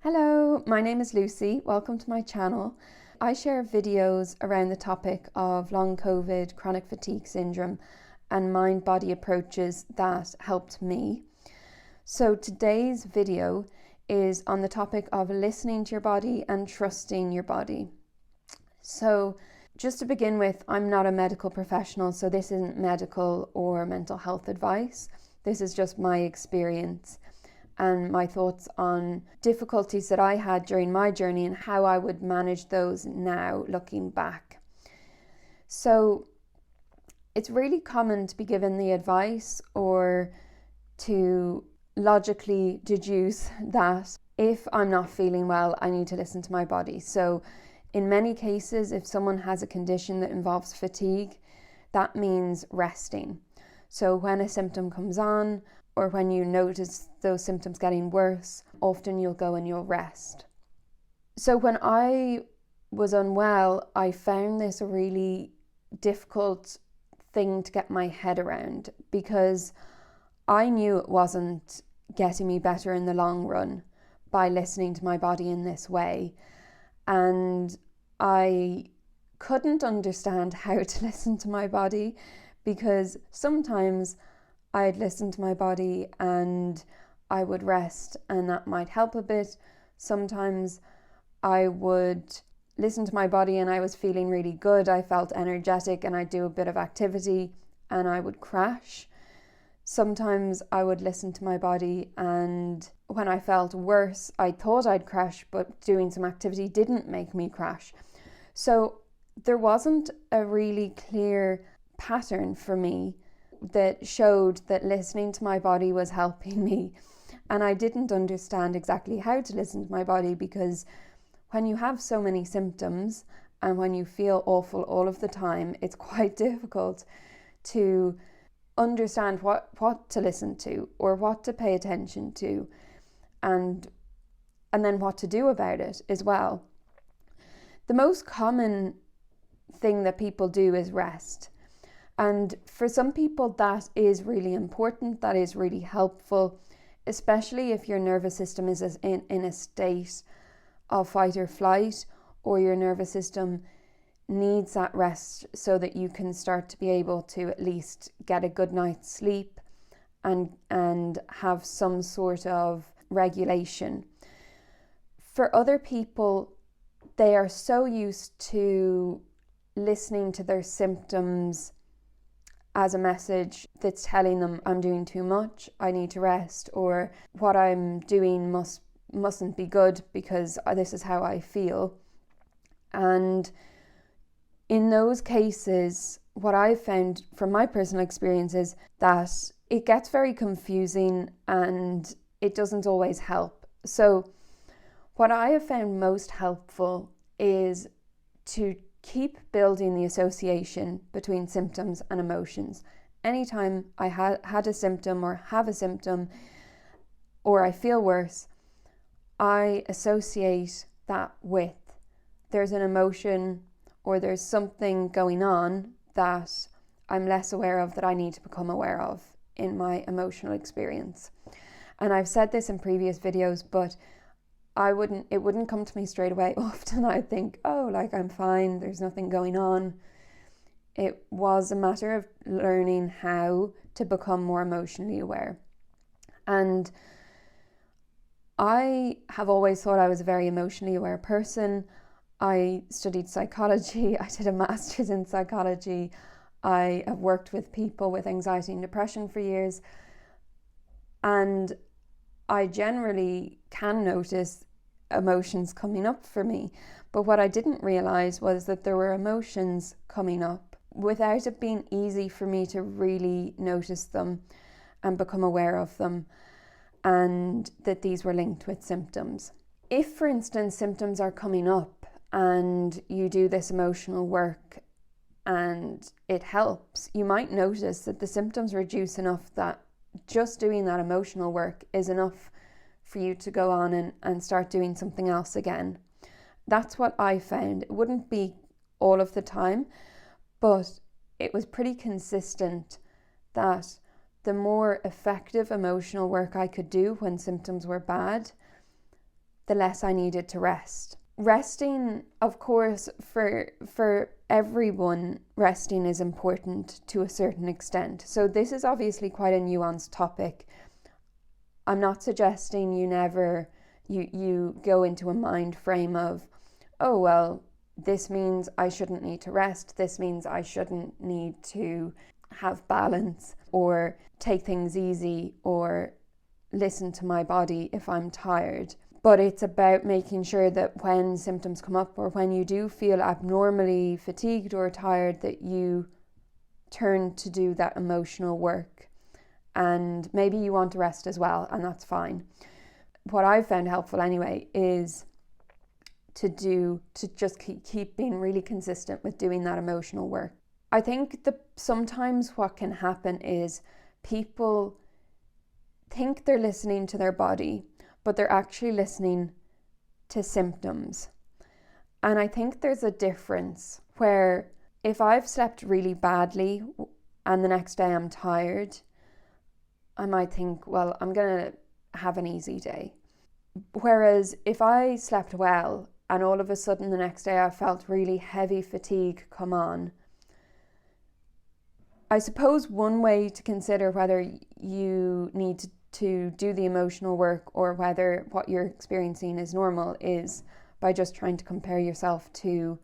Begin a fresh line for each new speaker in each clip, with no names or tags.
Hello, my name is Lucy. Welcome to my channel. I share videos around the topic of long COVID, chronic fatigue syndrome, and mind-body approaches that helped me. So today's video is on the topic of listening to your body and trusting your body. So just to begin with, I'm not a medical professional, so this isn't medical or mental health advice. This is just my experience and my thoughts on difficulties that I had during my journey and how I would manage those now looking back. So it's really common to be given the advice or to logically deduce that if I'm not feeling well, I need to listen to my body. So in many cases, if someone has a condition that involves fatigue, that means resting. So when a symptom comes on, or when you notice those symptoms getting worse, often you'll go and you'll rest. So when I was unwell, I found this a really difficult thing to get my head around because I knew it wasn't getting me better in the long run by listening to my body in this way. And I couldn't understand how to listen to my body because sometimes I'd listen to my body and I would rest and that might help a bit. Sometimes I would listen to my body and I was feeling really good. I felt energetic and I'd do a bit of activity and I would crash. Sometimes I would listen to my body and when I felt worse, I thought I'd crash, but doing some activity didn't make me crash. So there wasn't a really clear pattern for me that showed that listening to my body was helping me. And I didn't understand exactly how to listen to my body because when you have so many symptoms and when you feel awful all of the time, it's quite difficult to understand what to listen to or what to pay attention to and then what to do about it as well. The most common thing that people do is rest. And for some people that is really important, that is really helpful, especially if your nervous system is in a state of fight or flight, or your nervous system needs that rest so that you can start to be able to at least get a good night's sleep and have some sort of regulation. For other people, they are so used to listening to their symptoms as a message that's telling them I'm doing too much, I need to rest, or what I'm doing mustn't be good because this is how I feel. And in those cases, what I've found from my personal experience is that it gets very confusing and it doesn't always help. So what I have found most helpful is to keep building the association between symptoms and emotions. Anytime I had a symptom or have a symptom or I feel worse, I associate that with there's an emotion or there's something going on that I'm less aware of that I need to become aware of in my emotional experience. And I've said this in previous videos, but it wouldn't come to me straight away. Often I'd think, oh, like I'm fine, there's nothing going on. It was a matter of learning how to become more emotionally aware. And I have always thought I was a very emotionally aware person. I studied psychology, I did a master's in psychology. I have worked with people with anxiety and depression for years. And I generally can notice emotions coming up for me. But what I didn't realize was that there were emotions coming up without it being easy for me to really notice them and become aware of them, and that these were linked with symptoms. If, for instance, symptoms are coming up and you do this emotional work and it helps, you might notice that the symptoms reduce enough that just doing that emotional work is enough for you to go on and start doing something else again. That's what I found. It wouldn't be all of the time, but it was pretty consistent that the more effective emotional work I could do when symptoms were bad, the less I needed to rest. Resting, of course, for everyone, resting is important to a certain extent. So this is obviously quite a nuanced topic. I'm not suggesting you go into a mind frame of, oh, well, this means I shouldn't need to rest. This means I shouldn't need to have balance or take things easy or listen to my body if I'm tired. But it's about making sure that when symptoms come up or when you do feel abnormally fatigued or tired, that you turn to do that emotional work. And maybe you want to rest as well, and that's fine. What I've found helpful anyway is to just keep being really consistent with doing that emotional work. I think that sometimes what can happen is people think they're listening to their body, but they're actually listening to symptoms. And I think there's a difference where if I've slept really badly and the next day I'm tired, I might think, well, I'm going to have an easy day. Whereas if I slept well and all of a sudden the next day I felt really heavy fatigue come on, I suppose one way to consider whether you need to do the emotional work or whether what you're experiencing is normal is by just trying to compare yourself to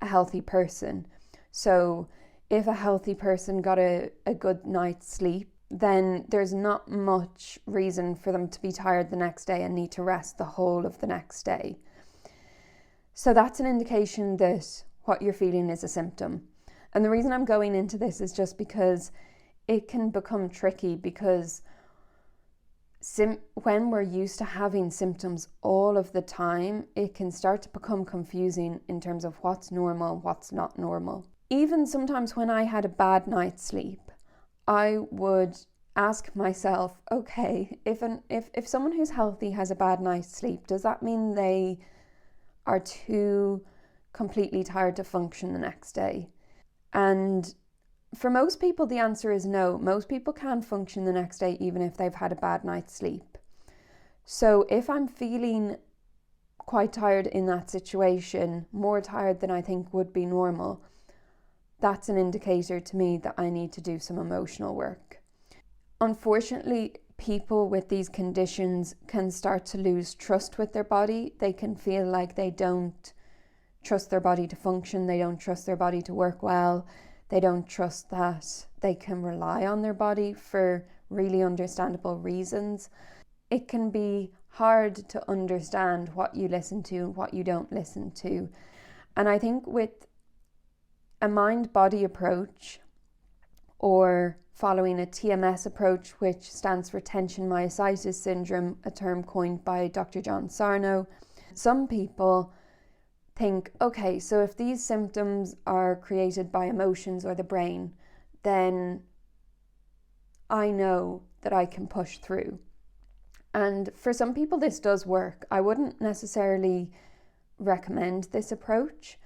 a healthy person. So if a healthy person got a good night's sleep, then there's not much reason for them to be tired the next day and need to rest the whole of the next day. So that's an indication that what you're feeling is a symptom. And the reason I'm going into this is just because it can become tricky, because when we're used to having symptoms all of the time, it can start to become confusing in terms of what's normal, what's not normal. Even sometimes when I had a bad night's sleep, I would ask myself, okay, if someone who's healthy has a bad night's sleep, does that mean they are too completely tired to function the next day? And for most people, the answer is no. Most people can function the next day even if they've had a bad night's sleep. So if I'm feeling quite tired in that situation, more tired than I think would be normal, that's an indicator to me that I need to do some emotional work. Unfortunately, people with these conditions can start to lose trust with their body. They can feel like they don't trust their body to function. They don't trust their body to work well. They don't trust that they can rely on their body for really understandable reasons. It can be hard to understand what you listen to and what you don't listen to. And I think with a mind-body approach, or following a TMS approach, which stands for Tension Myositis Syndrome, a term coined by Dr. John Sarno, some people think, okay, so if these symptoms are created by emotions or the brain, then I know that I can push through. And for some people this does work. I wouldn't necessarily recommend this approach.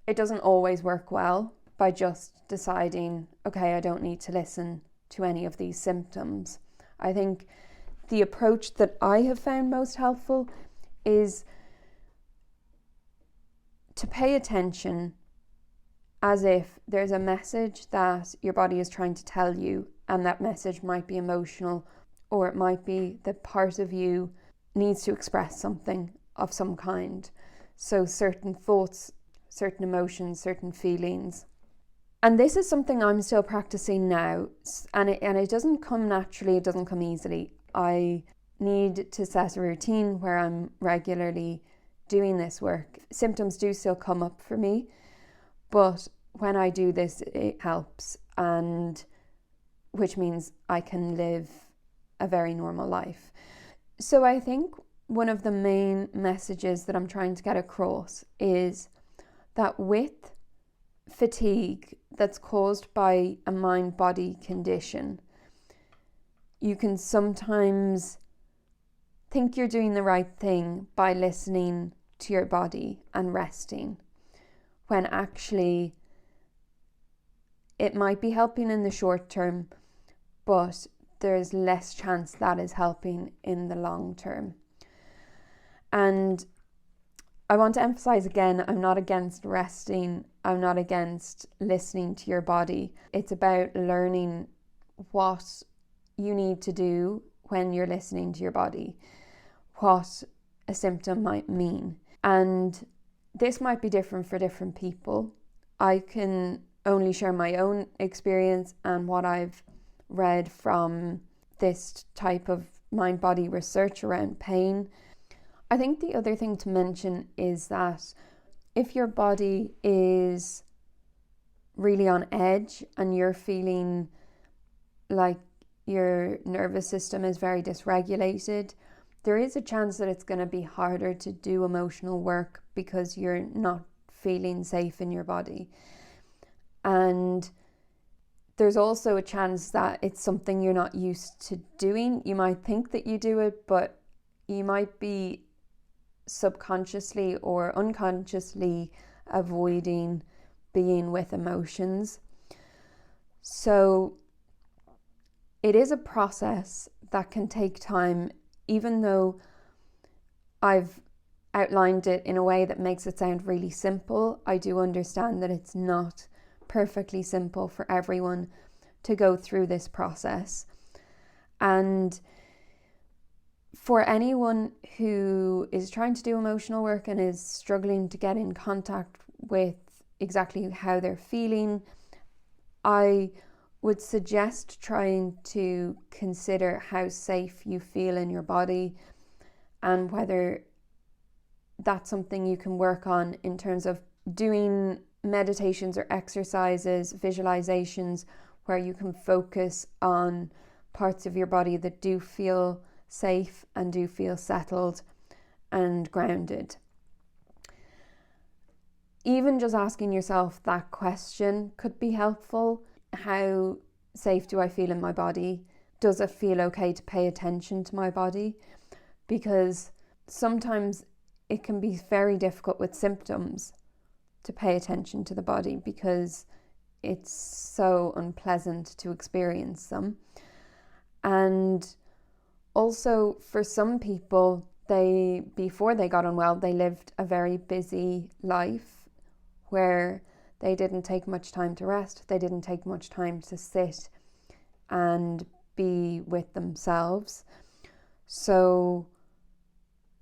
It doesn't always work well by just deciding, okay, I don't need to listen to any of these symptoms. I think the approach that I have found most helpful is to pay attention as if there's a message that your body is trying to tell you, and that message might be emotional, or it might be that part of you needs to express something of some kind. So certain thoughts, certain emotions, certain feelings. And this is something I'm still practicing now, and it doesn't come naturally, it doesn't come easily. I need to set a routine where I'm regularly doing this work. Symptoms do still come up for me, but when I do this, it helps, and which means I can live a very normal life. So I think one of the main messages that I'm trying to get across is that with fatigue that's caused by a mind-body condition, you can sometimes think you're doing the right thing by listening to your body and resting, when actually it might be helping in the short term, but there's less chance that is helping in the long term. And I want to emphasize again, I'm not against resting. I'm not against listening to your body. It's about learning what you need to do when you're listening to your body, what a symptom might mean. And this might be different for different people. I can only share my own experience and what I've read from this type of mind-body research around pain. I think the other thing to mention is that if your body is really on edge and you're feeling like your nervous system is very dysregulated, there is a chance that it's going to be harder to do emotional work because you're not feeling safe in your body. And there's also a chance that it's something you're not used to doing. You might think that you do it, but you might be subconsciously or unconsciously avoiding being with emotions. So it is a process that can take time, even though I've outlined it in a way that makes it sound really simple. I do understand that it's not perfectly simple for everyone to go through this process. And for anyone who is trying to do emotional work and is struggling to get in contact with exactly how they're feeling, I would suggest trying to consider how safe you feel in your body and whether that's something you can work on in terms of doing meditations or exercises, visualizations, where you can focus on parts of your body that do feel safe and do feel settled and grounded. Even just asking yourself that question could be helpful. How safe do I feel in my body? Does it feel okay to pay attention to my body? Because sometimes it can be very difficult with symptoms to pay attention to the body because it's so unpleasant to experience them. And also for some people, before they got unwell, they lived a very busy life where they didn't take much time to rest. They didn't take much time to sit and be with themselves. So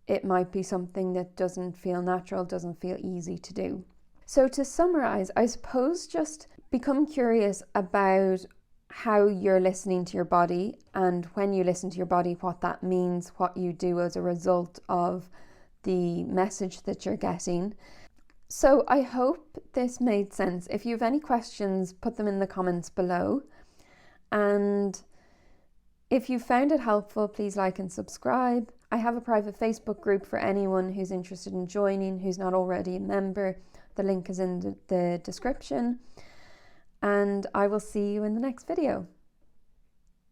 it might be something that doesn't feel natural, doesn't feel easy to do. So to summarize, I suppose just become curious about how you're listening to your body, and when you listen to your body, what that means, what you do as a result of the message that you're getting. So I hope this made sense. If you have any questions, put them in the comments below. And if you found it helpful, please like and subscribe. I have a private Facebook group for anyone who's interested in joining, who's not already a member. The link is in the description. And I will see you in the next video.